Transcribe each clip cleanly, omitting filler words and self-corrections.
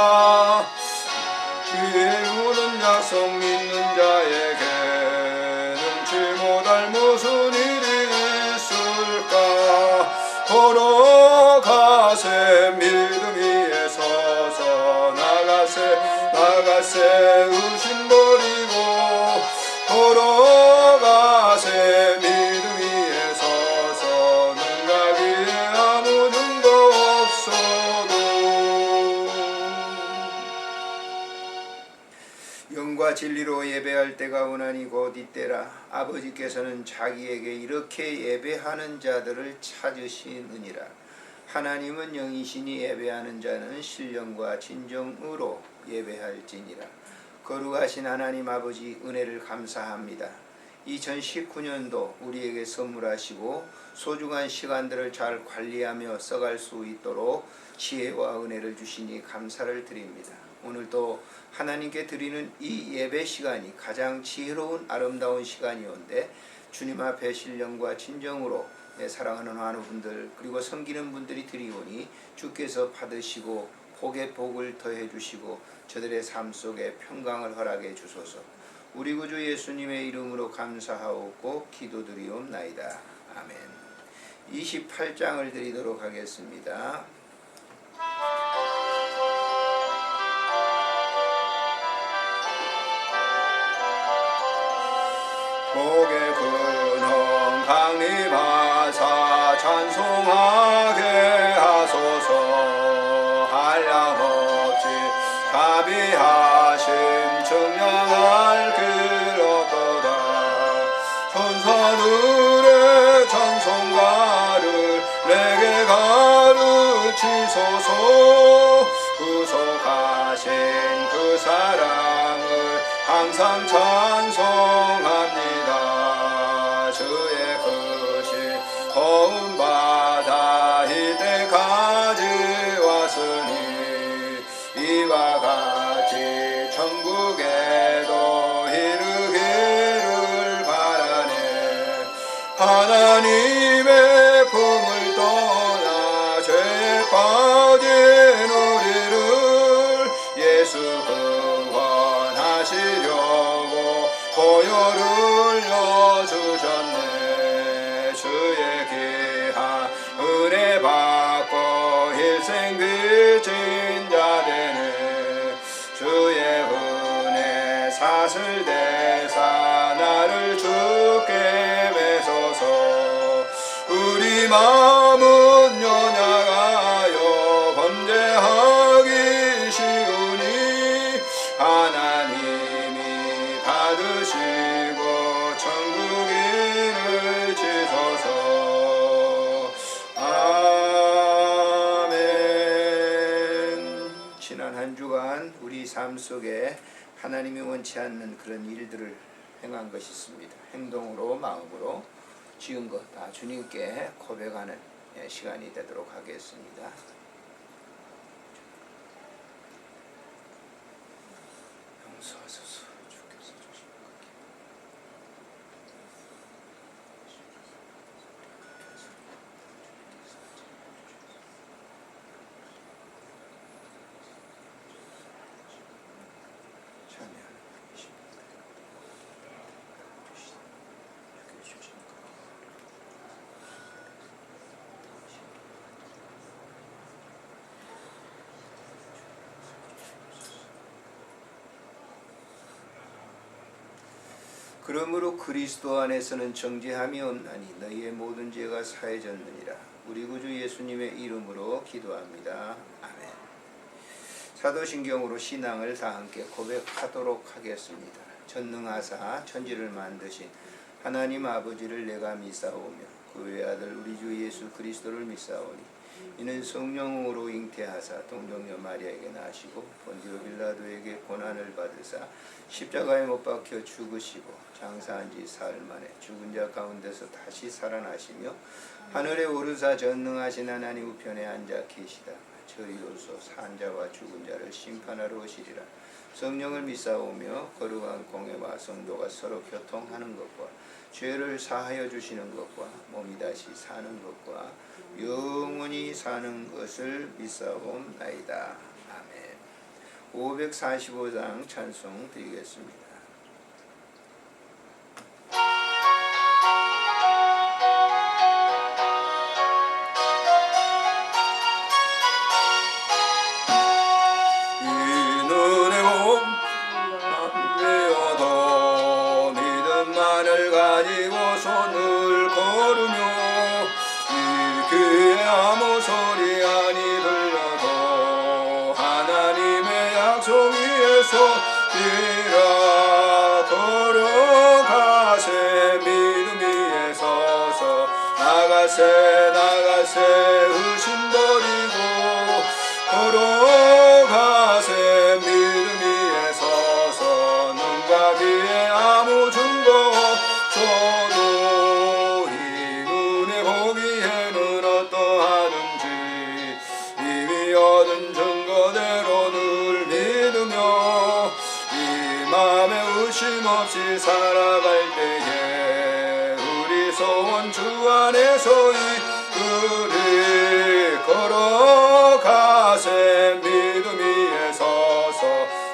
있을까? 지혜로운 약속 믿는 자에게 능치 못할 무슨 일이 있을까? 걸어가세 믿음 위에 서서 나가세 의심 버리고 걸어가세 믿음 위에 서서 능가기에 아무 증거 없어도 영과 진리로 예배할 때가 오나니 곧 이때라. 아버지께서는 자기에게 이렇게 예배하는 자들을 찾으시느니라. 하나님은 영이시니 예배하는 자는 신령과 진정으로 예배할지니라. 거룩하신 하나님 아버지, 은혜를 감사합니다. 2019년도 우리에게 선물하시고 소중한 시간들을 잘 관리하며 써갈 수 있도록 지혜와 은혜를 주시니 감사를 드립니다. 오늘도 하나님께 드리는 이 예배 시간이 가장 지혜로운 아름다운 시간이온데 주님 앞에 신령과 진정으로 내 사랑하는 환우분들 그리고 섬기는 분들이 드리오니 주께서 받으시고 복에 복을 더해 주시고 저들의 삶 속에 평강을 허락해 주소서. 우리 구주 예수님의 이름으로 감사하옵고 기도드리옵나이다. 아멘. 28장을 드리도록 하겠습니다. 복의 근원 강림하사 찬송하게 하소서. 한량없이 자비하심 증량할 길 없도다. 천사들의 찬송가를 내게 가르치소서. 구속하신 그 사랑을 항상 찬송합니다. 주의 크신 거운 바다 이때까지 왔으니 이와 같이 천국에도 이르기를 바라네. 하나님의 품을 떠나 죄에 빠진 우리를 예수 구원하시려고 보혈을 흘려주셨네. 주의 귀한 은혜 받고 일생 빚진 자 되네. 주의 은혜 사슬대사 나를 주께 매소서. 우리 마음은 연약하여 범죄하기 쉬우니 하나님이 받으시고 천국인을 지소서. 아멘. 지난 한 주간 우리 삶 속에 하나님이 원치 않는 그런 일들을 행한 것이 있습니다. 행동으로 마음으로 지은 것 다 주님께 고백하는 시간이 되도록 하겠습니다. 용서하소서. 주께서 조심하게. 그러므로 그리스도 안에서는 정죄함이 없나니 너희의 모든 죄가 사해졌느니라. 우리 구주 예수님의 이름으로 기도합니다. 아멘. 사도신경으로 신앙을 다 함께 고백하도록 하겠습니다. 전능하사 천지를 만드신 하나님 아버지를 내가 믿사오며 그 외아들 우리 주 예수 그리스도를 믿사오니 이는 성령으로 잉태하사 동정녀 마리아에게 나시고 본디오 빌라도에게 고난을 받으사 십자가에 못 박혀 죽으시고 장사한 지 사흘 만에 죽은 자 가운데서 다시 살아나시며 하늘에 오르사 전능하신 하나님 우편에 앉아 계시다. 저희로서 산 자와 죽은 자를 심판하러 오시리라. 성령을 믿사오며 거룩한 공회와 성도가 서로 교통하는 것과 죄를 사하여 주시는 것과 몸이 다시 사는 것과 영원히 사는 것을 믿사옵나이다. 아멘. 545장 찬송 드리겠습니다. 가지고 손을 걸으며 이 귀에 아무 소리 아니 들려도 하나님의 약속 위에 서리라 걸어가세 믿음 위에 서서 나가세 의심 버리고 걸어가세 믿음 위에 서서 눈과 귀에 아무 증거 저도 이 눈에 보기에는 어떠하든지 이미 얻은 증거대로 늘 믿으며 이 마음에 의심 없이 살아갈 때에 우리 소원 주 안에서 이끌이 걸어가세 믿음 위에 서서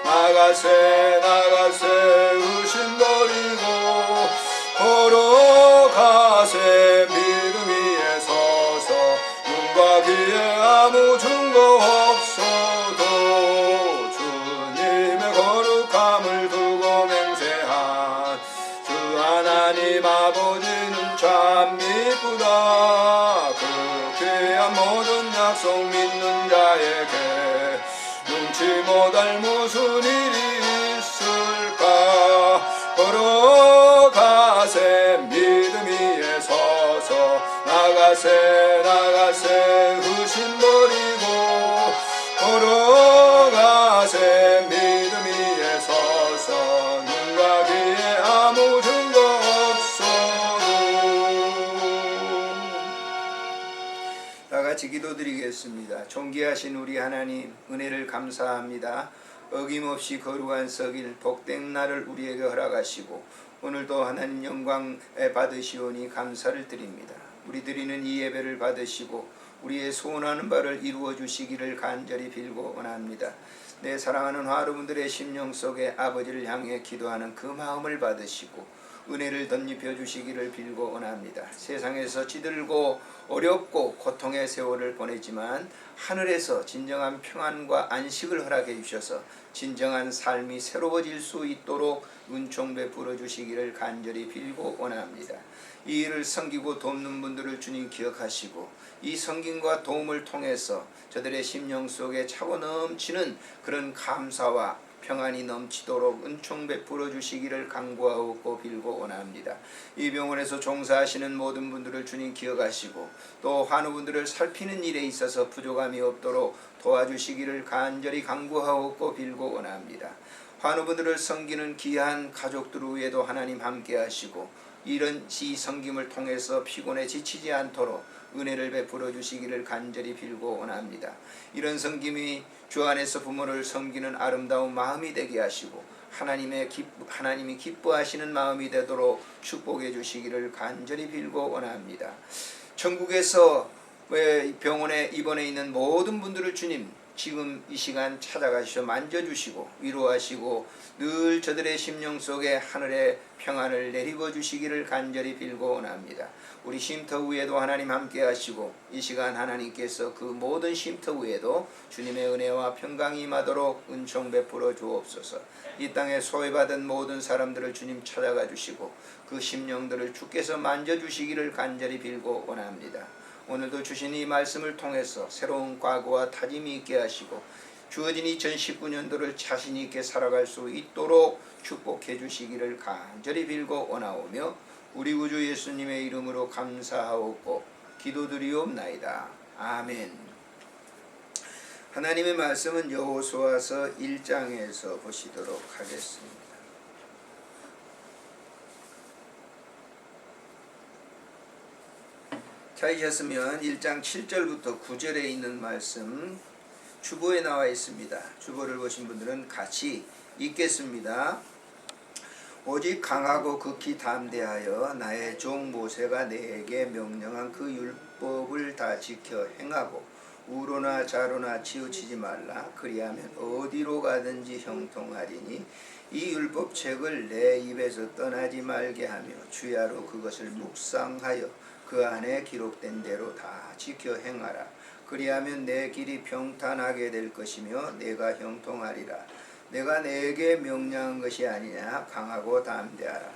나가세 의심 버리고 걸어가세 믿음 위에 서서 눈과 귀에 아무 증거 없어도 주님의 거룩함을 두고 맹세한 주 하나님 아버지는 참 미쁘다. 그 귀한 모든 약속 믿는 자에게 눈치 못할 무슨 일이 있을까. 걸어가세 믿음 위에 서서 나가세 의심 버리고 걸어가세 믿음 위에 서서 눈과 귀에 아무 증거 없어도. 다같이 기도드리겠습니다. 존귀하신 우리 하나님, 은혜를 감사합니다. 어김없이 거룩한 서길 복된 날을 우리에게 허락하시고 오늘도 하나님 영광 받으시오니 감사를 드립니다. 우리 드리는 이 예배를 받으시고 우리의 소원하는 바를 이루어 주시기를 간절히 빌고 원합니다. 내 사랑하는 화루분들의 심령 속에 아버지를 향해 기도하는 그 마음을 받으시고 은혜를 덧입혀 주시기를 빌고 원합니다. 세상에서 찌들고 어렵고 고통의 세월을 보내지만 하늘에서 진정한 평안과 안식을 허락해 주셔서 진정한 삶이 새로워질 수 있도록 은총 베풀어 주시기를 간절히 빌고 원합니다. 이 일을 섬기고 돕는 분들을 주님 기억하시고 이 섬김과 도움을 통해서 저들의 심령 속에 차고 넘치는 그런 감사와 평안이 넘치도록 은총 베풀어 주시기를 간구하고 빌고 원합니다. 이 병원에서 종사하시는 모든 분들을 주님 기억하시고 또 환우분들을 살피는 일에 있어서 부족함이 없도록 도와주시기를 간절히 간구하고 빌고 원합니다. 환우분들을 섬기는 귀한 가족들 위에도 하나님 함께 하시고 이런 이 섬김을 통해서 피곤에 지치지 않도록 은혜를 베풀어 주시기를 간절히 빌고 원합니다. 이런 섬김이 주 안에서 부모를 섬기는 아름다운 마음이 되게 하시고 하나님이 기뻐하시는 마음이 되도록 축복해 주시기를 간절히 빌고 원합니다. 천국에서 병원에 입원해 있는 모든 분들을 주님 지금 이 시간 찾아가시어 만져주시고 위로하시고 늘 저들의 심령 속에 하늘의 평안을 내리고 주시기를 간절히 빌고 원합니다. 우리 쉼터 위에도 하나님 함께 하시고 이 시간 하나님께서 그 모든 쉼터 위에도 주님의 은혜와 평강이 임하도록 은총 베풀어 주옵소서. 이 땅에 소외받은 모든 사람들을 주님 찾아가 주시고 그 심령들을 주께서 만져주시기를 간절히 빌고 원합니다. 오늘도 주신 이 말씀을 통해서 새로운 과거와 다짐이 있게 하시고 주어진 2019년도를 자신 있게 살아갈 수 있도록 축복해 주시기를 간절히 빌고 원하오며 우리 구주 예수님의 이름으로 감사하옵고 기도드리옵나이다. 아멘. 하나님의 말씀은 여호수아서 1장에서 보시도록 하겠습니다. 찾으셨으면 1장 7절부터 9절에 있는 말씀 주보에 나와 있습니다. 주보를 보신 분들은 같이 읽겠습니다. 오직 강하고 극히 담대하여 나의 종 모세가 내게 명령한 그 율법을 다 지켜 행하고 우로나 좌로나 치우치지 말라. 그리하면 어디로 가든지 형통하리니 이 율법책을 내 입에서 떠나지 말게 하며 주야로 그것을 묵상하여 그 안에 기록된 대로 다 지켜 행하라. 그리하면 내 길이 평탄하게 될 것이며 내가 형통하리라. 내가 내게 명령한 것이 아니냐. 강하고 담대하라.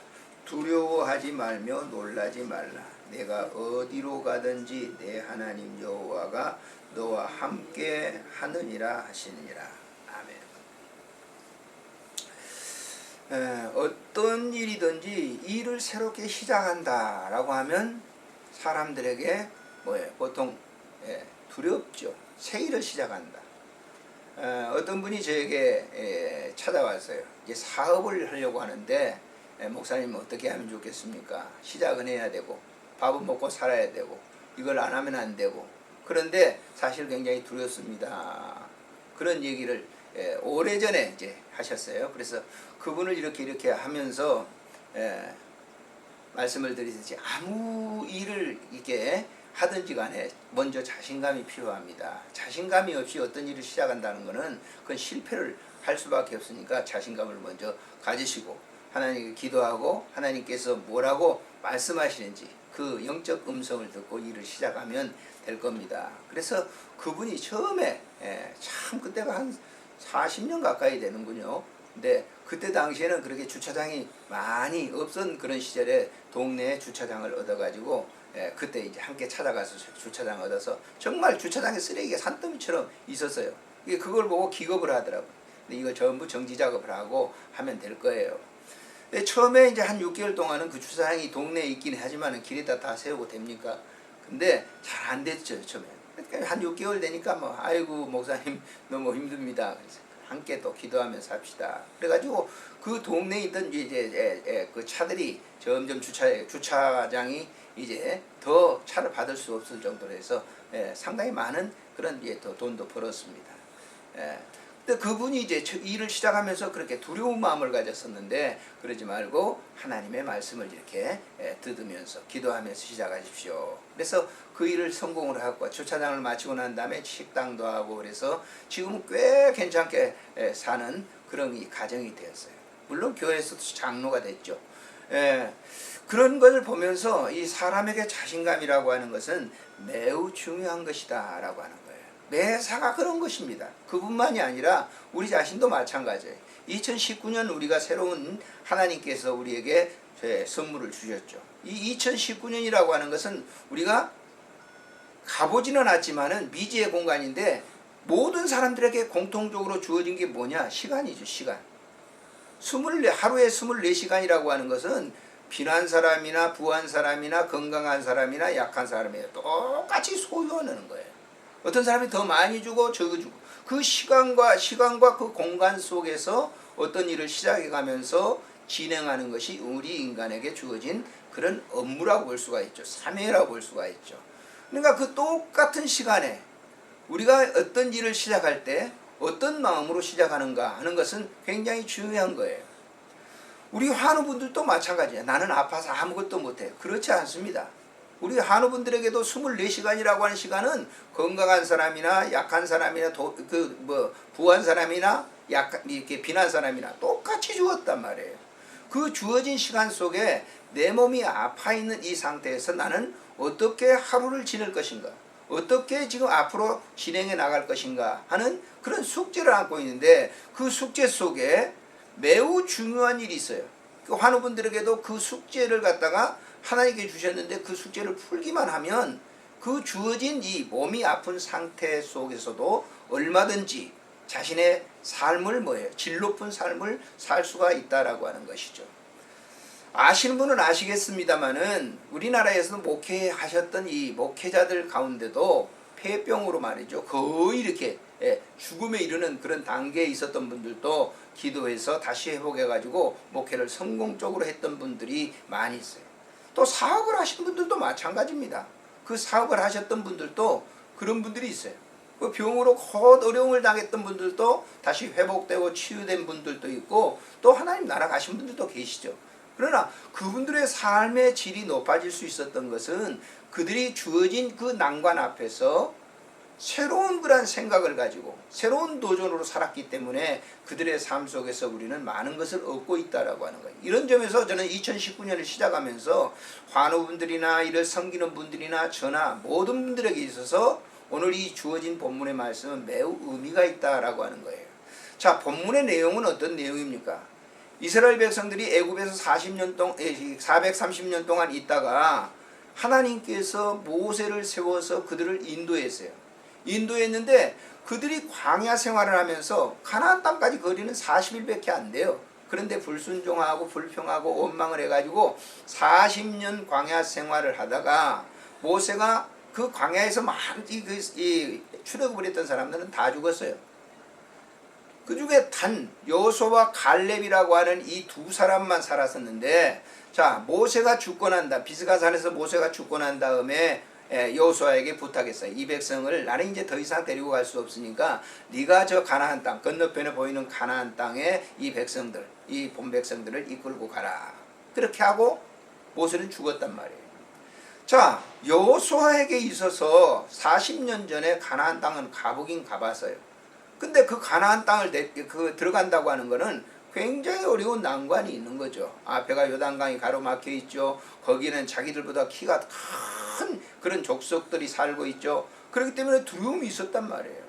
두려워하지 말며 놀라지 말라. 내가 어디로 가든지 내 하나님 여호와가 너와 함께 하느니라 하시니라. 아멘. 어떤 일이든지 일을 새롭게 시작한다라고 하면 사람들에게 보통 두렵죠. 새 일을 시작한다. 어떤 분이 저에게 찾아왔어요. 이제 사업을 하려고 하는데 목사님 어떻게 하면 좋겠습니까? 시작은 해야 되고 밥은 먹고 살아야 되고 이걸 안 하면 안 되고 그런데 사실 굉장히 두렵습니다. 그런 얘기를 오래전에 이제 하셨어요. 그래서 그분을 이렇게 하면서 말씀을 드리듯이 아무 일을 이렇게 하든지 간에 먼저 자신감이 필요합니다. 자신감이 없이 어떤 일을 시작한다는 것은 그건 실패를 할 수밖에 없으니까 자신감을 먼저 가지시고 하나님께 기도하고 하나님께서 뭐라고 말씀하시는지 그 영적 음성을 듣고 일을 시작하면 될 겁니다. 그래서 그분이 처음에 참 그때가 한 40년 가까이 되는군요. 근데 그때 당시에는 그렇게 주차장이 많이 없던 그런 시절에 동네에 주차장을 얻어가지고 그때 이제 함께 찾아가서 주차장 얻어서 정말 주차장에 쓰레기가 산더미처럼 있었어요. 그걸 보고 기겁을 하더라고요. 근데 이거 전부 정지 작업을 하고 하면 될 거예요. 근데 처음에 이제 한 6개월 동안은 그 주차장이 동네에 있긴 하지만 길에다 다 세우고 됩니까? 근데 잘 안 됐죠, 처음에. 그러니까 한 6개월 되니까 아이고 목사님 너무 힘듭니다. 그래서 함께 또 기도하면서 합시다. 그래가지고 그 동네에 있던 이제 그 차들이 점점 주차장이 이제 더 차를 받을 수 없을 정도로 해서 상당히 많은 그런 이제 더 돈도 벌었습니다. 근데 그분이 이제 일을 시작하면서 그렇게 두려운 마음을 가졌었는데 그러지 말고 하나님의 말씀을 이렇게 듣으면서 기도하면서 시작하십시오. 그래서 그 일을 성공을 하고 주차장을 마치고 난 다음에 식당도 하고 그래서 지금은 꽤 괜찮게 사는 그런 이 가정이 되었어요. 물론 교회에서도 장로가 됐죠. 그런 것을 보면서 이 사람에게 자신감이라고 하는 것은 매우 중요한 것이다 라고 하는 거예요. 매사가 그런 것입니다. 그뿐만이 아니라 우리 자신도 마찬가지예요. 2019년 우리가 새로운 하나님께서 우리에게 선물을 주셨죠. 이 2019년이라고 하는 것은 우리가 가보지는 않았지만은 미지의 공간인데 모든 사람들에게 공통적으로 주어진 게 뭐냐? 시간이죠. 시간. 하루에 24시간이라고 하는 것은 빈한 사람이나 부한 사람이나 건강한 사람이나 약한 사람이나 똑같이 소유하는 거예요. 어떤 사람이 더 많이 주고 적어 주고 그 시간과 그 공간 속에서 어떤 일을 시작해 가면서 진행하는 것이 우리 인간에게 주어진 그런 업무라고 볼 수가 있죠. 사명이라고 볼 수가 있죠. 그러니까 그 똑같은 시간에 우리가 어떤 일을 시작할 때 어떤 마음으로 시작하는가 하는 것은 굉장히 중요한 거예요. 우리 환우분들도 마찬가지예요. 나는 아파서 아무것도 못해요. 그렇지 않습니다. 우리 환우분들에게도 24시간이라고 하는 시간은 건강한 사람이나 약한 사람이나 부한 사람이나 이렇게 빈한 사람이나 똑같이 주었단 말이에요. 그 주어진 시간 속에 내 몸이 아파 있는 이 상태에서 나는 어떻게 하루를 지낼 것인가, 어떻게 지금 앞으로 진행해 나갈 것인가 하는 그런 숙제를 안고 있는데 그 숙제 속에 매우 중요한 일이 있어요. 그 환우분들에게도 그 숙제를 갖다가 하나님께 주셨는데 그 숙제를 풀기만 하면 그 주어진 이 몸이 아픈 상태 속에서도 얼마든지 자신의 삶을 질 높은 삶을 살 수가 있다라고 하는 것이죠. 아시는 분은 아시겠습니다만은 우리나라에서 목회하셨던 이 목회자들 가운데도 폐병으로 말이죠. 거의 이렇게 죽음에 이르는 그런 단계에 있었던 분들도 기도해서 다시 회복해가지고 목회를 성공적으로 했던 분들이 많이 있어요. 또 사업을 하신 분들도 마찬가지입니다. 그 사업을 하셨던 분들도 그런 분들이 있어요. 그 병으로 곧 어려움을 당했던 분들도 다시 회복되고 치유된 분들도 있고 또 하나님 나라 가신 분들도 계시죠. 그러나 그분들의 삶의 질이 높아질 수 있었던 것은 그들이 주어진 그 난관 앞에서 새로운 그런 생각을 가지고 새로운 도전으로 살았기 때문에 그들의 삶 속에서 우리는 많은 것을 얻고 있다라고 하는 거예요. 이런 점에서 저는 2019년을 시작하면서 환우분들이나 이를 섬기는 분들이나 저나 모든 분들에게 있어서 오늘 이 주어진 본문의 말씀은 매우 의미가 있다라고 하는 거예요. 자, 본문의 내용은 어떤 내용입니까? 이스라엘 백성들이 애굽에서 430년 동안 있다가 하나님께서 모세를 세워서 그들을 인도했어요. 인도했는데 그들이 광야 생활을 하면서 가나안 땅까지 거리는 40일밖에 안 돼요. 그런데 불순종하고 불평하고 원망을 해가지고 40년 광야 생활을 하다가 모세가 그 광야에서 많은 출애굽을 했던 사람들은 다 죽었어요. 그 중에 단 여호수아와 갈렙이라고 하는 이 두 사람만 살았었는데, 자, 모세가 죽고 난다. 비스가산에서 모세가 죽고 난 다음에 여호수아에게 부탁했어요. 이 백성을 나는 이제 더 이상 데리고 갈 수 없으니까 네가 저 가나안 땅 건너편에 보이는 가나안 땅에 이 백성들, 이 본 백성들을 이끌고 가라. 그렇게 하고 모세는 죽었단 말이에요. 자, 여호수아에게 있어서 40년 전에 가나안 땅은 가보긴 가봤어요. 근데 그 가나안 땅을 들어간다고 하는 거는 굉장히 어려운 난관이 있는 거죠. 앞에가 요단강이 가로막혀 있죠. 거기는 자기들보다 키가 큰 그런 족속들이 살고 있죠. 그렇기 때문에 두려움이 있었단 말이에요.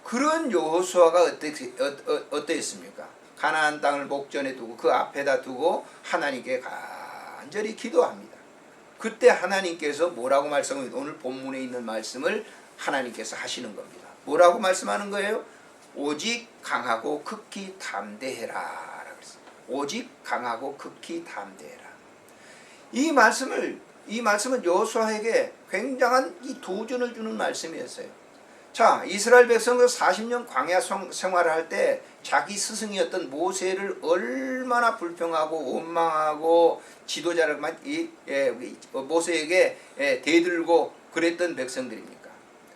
그런 여호수아가 어떠했습니까? 가나안 땅을 목전에 두고 그 앞에다 두고 하나님께 간절히 기도합니다. 그때 하나님께서 뭐라고 말씀합니다. 오늘 본문에 있는 말씀을 하나님께서 하시는 겁니다. 뭐라고 말씀하는 거예요? 오직 강하고 극히 담대해라. 오직 강하고 극히 담대해라. 이 말씀은 여호수아에게 굉장한 이 도전을 주는 말씀이었어요. 자, 이스라엘 백성들 40년 광야 생활을 할 때 자기 스승이었던 모세를 얼마나 불평하고 원망하고 지도자를 모세에게 대들고 그랬던 백성들입니까?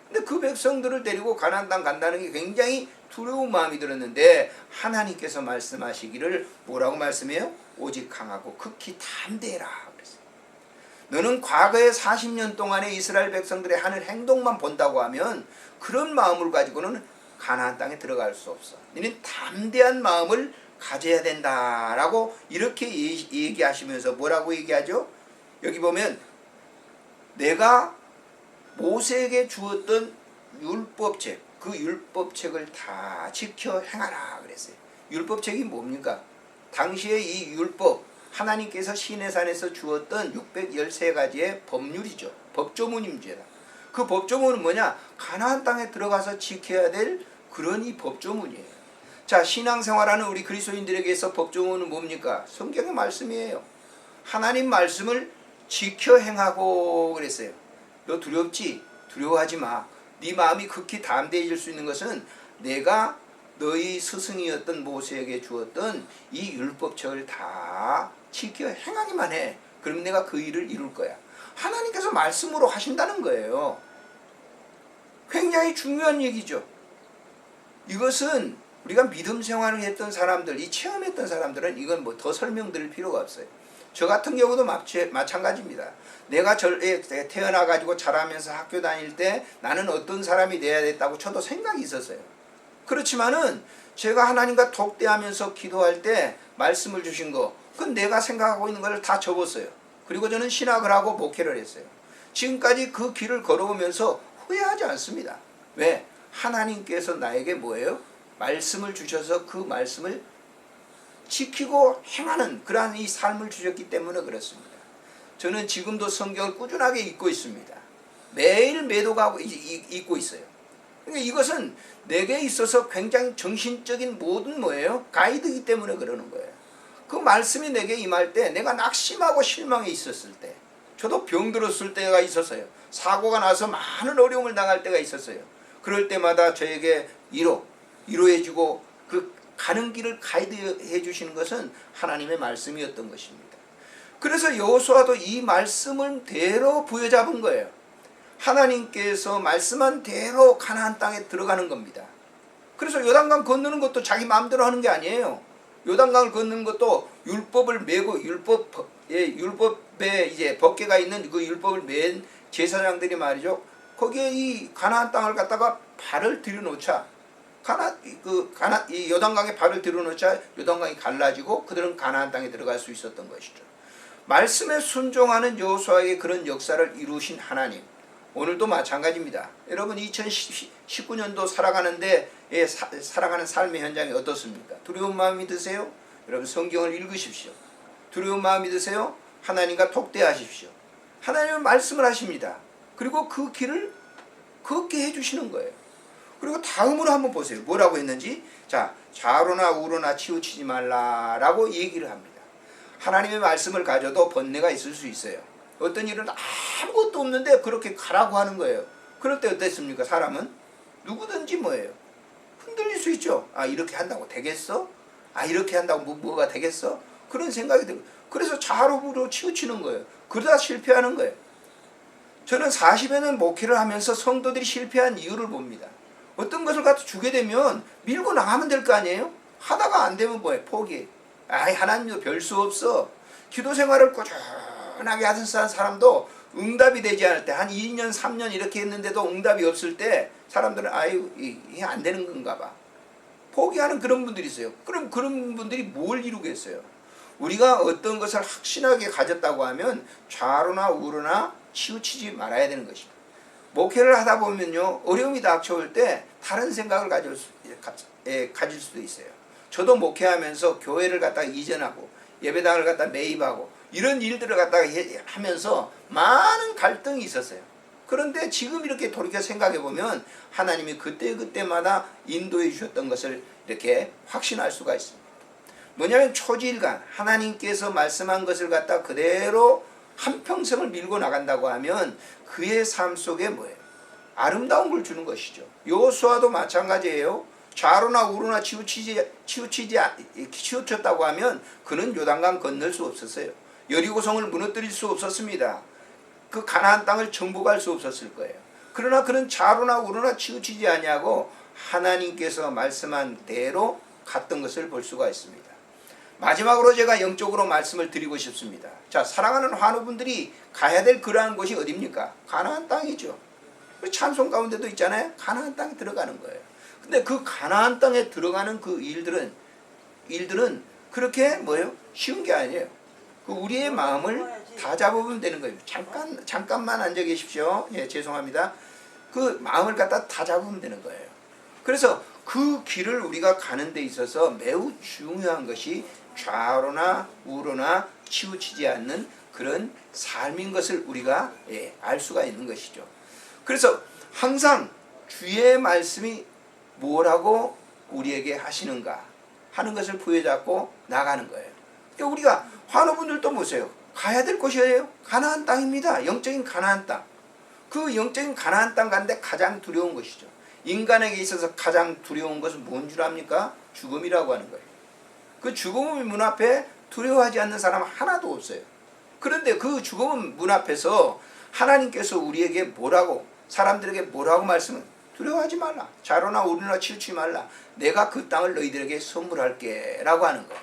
근데 그 백성들을 데리고 가나안 땅 간다는 게 굉장히 두려운 마음이 들었는데 하나님께서 말씀하시기를 뭐라고 말씀해요? 오직 강하고 극히 담대해라 그랬어요. 너는 과거의 40년 동안의 이스라엘 백성들의 하는 행동만 본다고 하면 그런 마음을 가지고는 가나안 땅에 들어갈 수 없어. 너는 담대한 마음을 가져야 된다라고 이렇게 얘기하시면서 뭐라고 얘기하죠? 여기 보면 내가 모세에게 주었던 율법책, 그 율법책을 다 지켜 행하라 그랬어요. 율법책이 뭡니까? 당시에 이 율법, 하나님께서 시내산에서 주었던 613가지의 법률이죠. 법조문입니다. 그 법조문은 뭐냐? 가나안 땅에 들어가서 지켜야 될 그런 이 법조문이에요. 자, 신앙생활하는 우리 그리스도인들에게서 법조문은 뭡니까? 성경의 말씀이에요. 하나님 말씀을 지켜 행하고 그랬어요. 너 두렵지? 두려워하지 마. 네 마음이 극히 담대해질 수 있는 것은 내가 너희 스승이었던 모세에게 주었던 이 율법책을 다 지켜 행하기만 해. 그러면 내가 그 일을 이룰 거야. 하나님께서 말씀으로 하신다는 거예요. 굉장히 중요한 얘기죠. 이것은 우리가 믿음 생활을 했던 사람들, 이 체험했던 사람들은 이건 뭐 더 설명드릴 필요가 없어요. 저 같은 경우도 마찬가지입니다. 내가 태어나가지고 자라면서 학교 다닐 때 나는 어떤 사람이 돼야 됐다고 저도 생각이 있었어요. 그렇지만은 제가 하나님과 독대하면서 기도할 때 말씀을 주신 거, 그건 내가 생각하고 있는 걸 다 접었어요. 그리고 저는 신학을 하고 목회를 했어요. 지금까지 그 길을 걸어오면서 후회하지 않습니다. 왜? 하나님께서 나에게 뭐예요? 말씀을 주셔서 그 말씀을 지키고 행하는 그러한 이 삶을 주셨기 때문에 그렇습니다. 저는 지금도 성경을 꾸준하게 읽고 있습니다. 매일 매도가 읽고 있어요. 그러니까 이것은 내게 있어서 굉장히 정신적인 모든 뭐예요? 가이드이기 때문에 그러는 거예요. 그 말씀이 내게 임할 때 내가 낙심하고 실망해 있었을 때, 저도 병들었을 때가 있었어요. 사고가 나서 많은 어려움을 당할 때가 있었어요. 그럴 때마다 저에게 위로해주고 그 가는 길을 가이드해 주시는 것은 하나님의 말씀이었던 것입니다. 그래서 여호수아도 이 말씀을 대로 부여잡은 거예요. 하나님께서 말씀한 대로 가나안 땅에 들어가는 겁니다. 그래서 요단강 건너는 것도 자기 마음대로 하는 게 아니에요. 요단강을 건너는 것도 율법을 메고 율법에 이제 법궤가 있는 그 율법을 맨 제사장들이 말이죠. 거기에 이 가나안 땅을 갖다가 발을 들여놓자 이 요단강에 발을 들여놓자 요단강이 갈라지고 그들은 가나안 땅에 들어갈 수 있었던 것이죠. 말씀에 순종하는 여호수아에게 그런 역사를 이루신 하나님, 오늘도 마찬가지입니다. 여러분 2019년도 살아가는데 살아가는 삶의 현장이 어떻습니까? 두려운 마음이 드세요? 여러분 성경을 읽으십시오. 두려운 마음이 드세요? 하나님과 독대하십시오. 하나님은 말씀을 하십니다. 그리고 그 길을 걷게 해주시는 거예요. 그리고 다음으로 한번 보세요. 뭐라고 했는지. 자, 좌로나 우로나 치우치지 말라라고 얘기를 합니다. 하나님의 말씀을 가져도 번뇌가 있을 수 있어요. 어떤 일은 아무것도 없는데 그렇게 가라고 하는 거예요. 그럴 때 어땠습니까? 사람은 누구든지 뭐예요? 흔들릴 수 있죠. 아, 이렇게 한다고 되겠어? 아, 이렇게 한다고 뭐가 되겠어? 그런 생각이 들고, 그래서 좌로우로 치우치는 거예요. 그러다 실패하는 거예요. 저는 40여 년 목회를 하면서 성도들이 실패한 이유를 봅니다. 어떤 것을 갖다 주게 되면 밀고 나가면 될 거 아니에요? 하다가 안 되면 뭐예요? 포기. 아이, 하나님도 별 수 없어. 기도 생활을 꾸준하게 하던 사람도 응답이 되지 않을 때, 한 2년, 3년 이렇게 했는데도 응답이 없을 때 사람들은 아유, 이게 안 되는 건가 봐. 포기하는 그런 분들이 있어요. 그럼 그런 분들이 뭘 이루겠어요? 우리가 어떤 것을 확신하게 가졌다고 하면 좌로나 우로나 치우치지 말아야 되는 것입니다. 목회를 하다 보면요, 어려움이 닥쳐올 때 다른 생각을 가질 수도 있어요. 저도 목회하면서 교회를 갖다가 이전하고 예배당을 갖다 매입하고 이런 일들을 갖다가 하면서 많은 갈등이 있었어요. 그런데 지금 이렇게 돌이켜 생각해 보면 하나님이 그때마다 인도해 주셨던 것을 이렇게 확신할 수가 있습니다. 뭐냐면 초지일간 하나님께서 말씀한 것을 갖다 그대로 한평생을 밀고 나간다고 하면 그의 삶 속에 뭐예요? 아름다운 걸 주는 것이죠. 여호수아도 마찬가지예요. 좌로나 우로나 치우쳤다고 하면 그는 요단강 건널 수 없었어요. 여리고성을 무너뜨릴 수 없었습니다. 그 가나안 땅을 정복할 수 없었을 거예요. 그러나 그는 좌로나 우로나 치우치지 아니하고 하나님께서 말씀한 대로 갔던 것을 볼 수가 있습니다. 마지막으로 제가 영적으로 말씀을 드리고 싶습니다. 자, 사랑하는 환우분들이 가야 될 그러한 곳이 어디입니까? 가나안 땅이죠. 찬송 가운데도 있잖아요. 가나안 땅에 들어가는 거예요. 근데 그 가나안 땅에 들어가는 그 일들은 그렇게 뭐예요? 쉬운 게 아니에요. 그 우리의 마음을 다 잡으면 되는 거예요. 잠깐만 앉아 계십시오. 예, 죄송합니다. 그 마음을 갖다 다 잡으면 되는 거예요. 그래서 그 길을 우리가 가는 데 있어서 매우 중요한 것이 좌로나 우로나 치우치지 않는 그런 삶인 것을 우리가 알 수가 있는 것이죠. 그래서 항상 주의 말씀이 뭐라고 우리에게 하시는가 하는 것을 부여잡고 나가는 거예요. 그러니까 우리가 환우분들도 보세요. 가야 될 곳이에요. 가나안 땅입니다. 영적인 가나안 땅. 그 영적인 가나안 땅 가는데 가장 두려운 것이죠. 인간에게 있어서 가장 두려운 것은 뭔 줄 압니까? 죽음이라고 하는 거예요. 그 죽음의 문 앞에 두려워하지 않는 사람 하나도 없어요. 그런데 그 죽음의 문 앞에서 하나님께서 우리에게 뭐라고, 사람들에게 뭐라고 말씀은 두려워하지 말라. 좌로나 우로나 치우치지 말라. 내가 그 땅을 너희들에게 선물할게 라고 하는 거예요.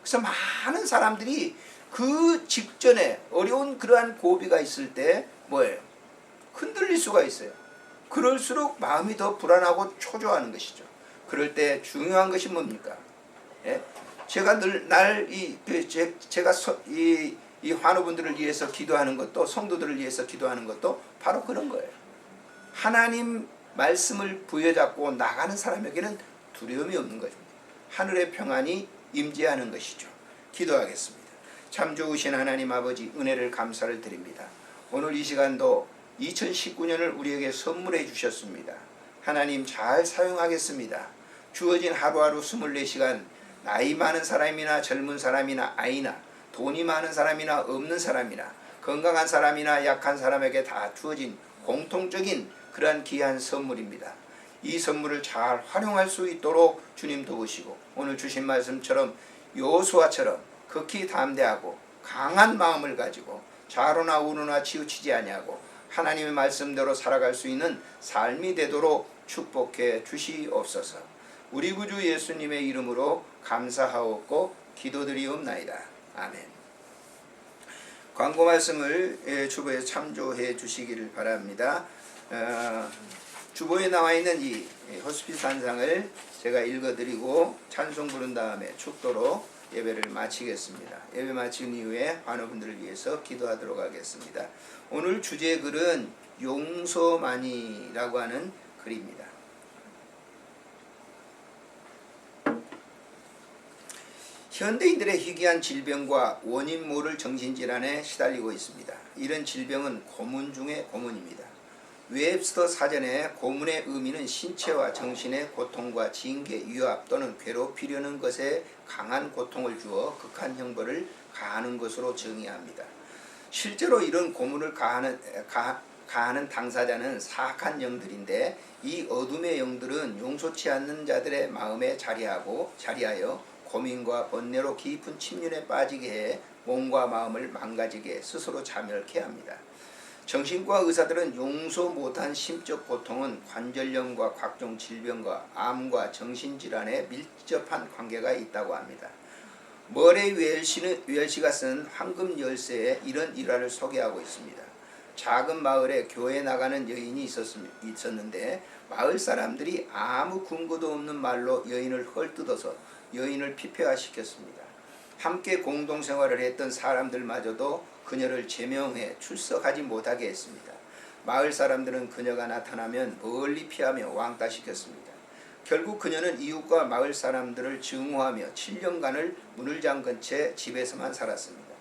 그래서 많은 사람들이 그 직전에 어려운 그러한 고비가 있을 때 뭐예요? 흔들릴 수가 있어요. 그럴수록 마음이 더 불안하고 초조하는 것이죠. 그럴 때 중요한 것이 뭡니까? 예? 제가 늘 이 환우분들을 위해서 기도하는 것도, 성도들을 위해서 기도하는 것도 바로 그런 거예요. 하나님 말씀을 부여잡고 나가는 사람에게는 두려움이 없는 것입니다. 하늘의 평안이 임재하는 것이죠. 기도하겠습니다. 참 좋으신 하나님 아버지, 은혜를 감사를 드립니다. 오늘 이 시간도 2019년을 우리에게 선물해 주셨습니다. 하나님 잘 사용하겠습니다. 주어진 하루하루 24시간 나이 많은 사람이나 젊은 사람이나 아이나 돈이 많은 사람이나 없는 사람이나 건강한 사람이나 약한 사람에게 다 주어진 공통적인 그러한 귀한 선물입니다. 이 선물을 잘 활용할 수 있도록 주님 도우시고 오늘 주신 말씀처럼 여호수아처럼 극히 담대하고 강한 마음을 가지고 좌로나 우로나 치우치지 아니하고 하나님의 말씀대로 살아갈 수 있는 삶이 되도록 축복해 주시옵소서. 우리 구주 예수님의 이름으로 감사하옵고 기도드리옵나이다. 아멘. 광고 말씀을 주보에 참조해 주시기를 바랍니다. 주보에 나와 있는 이 호스피스 한상을 제가 읽어드리고 찬송 부른 다음에 축도로 예배를 마치겠습니다. 예배 마친 이후에 환우분들을 위해서 기도하도록 하겠습니다. 오늘 주제 글은 용서만이라고 하는 글입니다. 현대인들의 희귀한 질병과 원인 모를 정신질환에 시달리고 있습니다. 이런 질병은 고문 중의 고문입니다. 웹스터 사전에 고문의 의미는 신체와 정신의 고통과 징계, 위압 또는 괴롭히려는 것에 강한 고통을 주어 극한 형벌을 가하는 것으로 정의합니다. 실제로 이런 고문을 가하는 당사자는 사악한 영들인데 이 어둠의 영들은 용서치 않는 자들의 마음에 자리하여 고민과 번뇌로 깊은 침륜에 빠지게 해 몸과 마음을 망가지게 스스로 자멸케 합니다. 정신과 의사들은 용서 못한 심적 고통은 관절염과 각종 질병과 암과 정신질환에 밀접한 관계가 있다고 합니다. 머레이 웰시가 쓴 황금 열쇠에 이런 일화를 소개하고 있습니다. 작은 마을에 교회에 나가는 여인이 있었는데 마을 사람들이 아무 근거도 없는 말로 여인을 헐뜯어서 여인을 피폐화시켰습니다. 함께 공동생활을 했던 사람들마저도 그녀를 제명해 출석하지 못하게 했습니다. 마을 사람들은 그녀가 나타나면 멀리 피하며 왕따시켰습니다. 결국 그녀는 이웃과 마을 사람들을 증오하며 7년간을 문을 잠근 채 집에서만 살았습니다.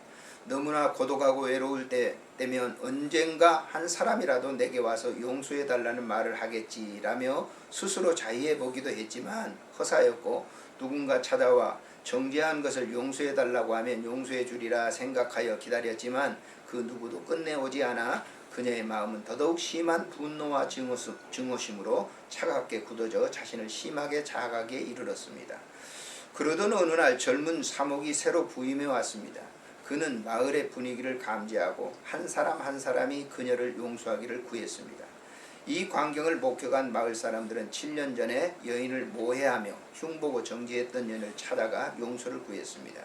너무나 고독하고 외로울 때면 언젠가 한 사람이라도 내게 와서 용서해달라는 말을 하겠지라며 스스로 자위해보기도 했지만 허사였고 누군가 찾아와 정죄한 것을 용서해달라고 하면 용서해 주리라 생각하여 기다렸지만 그 누구도 끝내 오지 않아 그녀의 마음은 더더욱 심한 분노와 증오심으로 차갑게 굳어져 자신을 심하게 자각에 이르렀습니다. 그러던 어느 날 젊은 사목이 새로 부임해 왔습니다. 그는 마을의 분위기를 감지하고 한 사람 한 사람이 그녀를 용서하기를 구했습니다. 이 광경을 목격한 마을 사람들은 7년 전에 여인을 모해하며 흉보고 정죄했던 여인을 찾아가 용서를 구했습니다.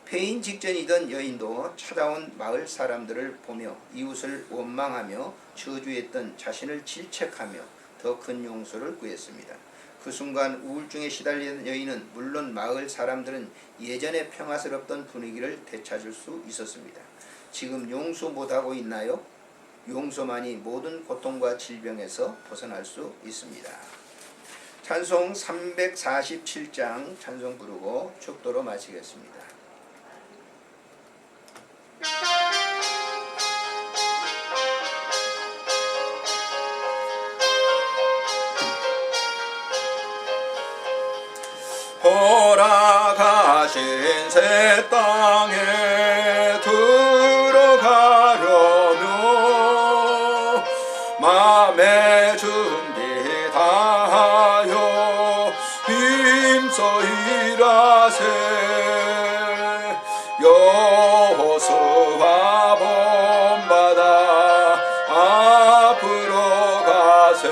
폐인 직전이던 여인도 찾아온 마을 사람들을 보며 이웃을 원망하며 저주했던 자신을 질책하며 더 큰 용서를 구했습니다. 그 순간 우울증에 시달리는 여인은 물론 마을 사람들은 예전의 평화스럽던 분위기를 되찾을 수 있었습니다. 지금 용서 못하고 있나요? 용서만이 모든 고통과 질병에서 벗어날 수 있습니다. 찬송 347장 찬송 부르고 축도로 마치겠습니다. 허락하신 새 땅에 들어가려면 맘의 준비 다하여 힘써 일하세. 여호수아 본받아 앞으로 가세.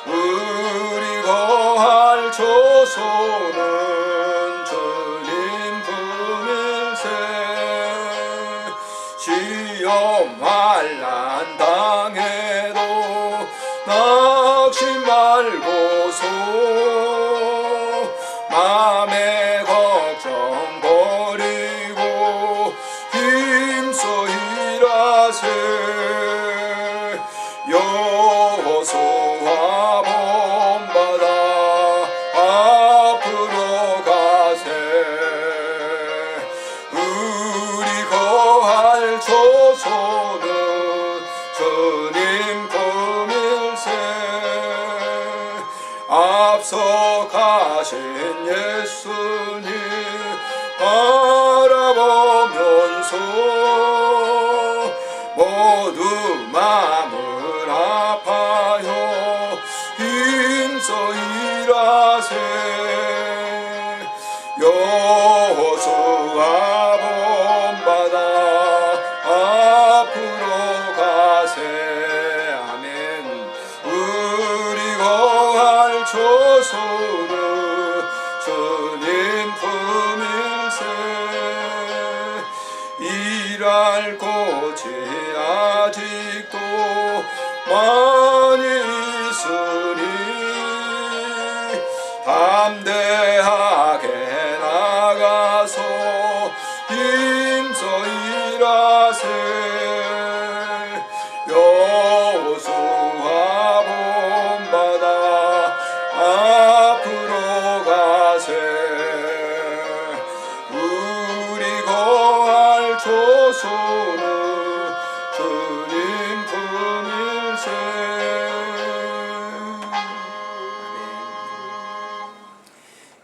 우리 거할 조소는 주님 품일세. 시험 환난 당해도 낙심 말고소 맘의 걱정 버리고 힘써 일하세. 여호수아 본받아 앞으로 가세. 우리 거할 조소는 주님 품일세. 앞서 가신 예수님 바라보면서 모두 마음을 아파요 힘써 일하세. 여호수아 본받아 앞으로 가세. 아멘. 우리 거할 조소는 주님 품일세. 일할 곳이 아직도 많이 있으니 담대하게 나가서 힘써 일하세. 여호수아 본받아 앞으로 가세. 우리 거할 조소는 주님 품일세.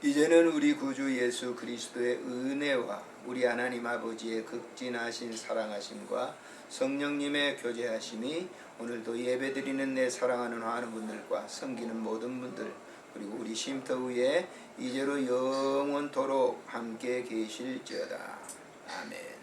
이제는 우리 구주 예수 그리스도의 은혜와 우리 하나님 아버지의 극진하신 사랑하심과 성령님의 교제하심이 오늘도 예배드리는 내 사랑하는 많은 분들과 섬기는 모든 분들 그리고 우리 쉼터 위에 이제로 영원토록 함께 계실지어다. 아멘.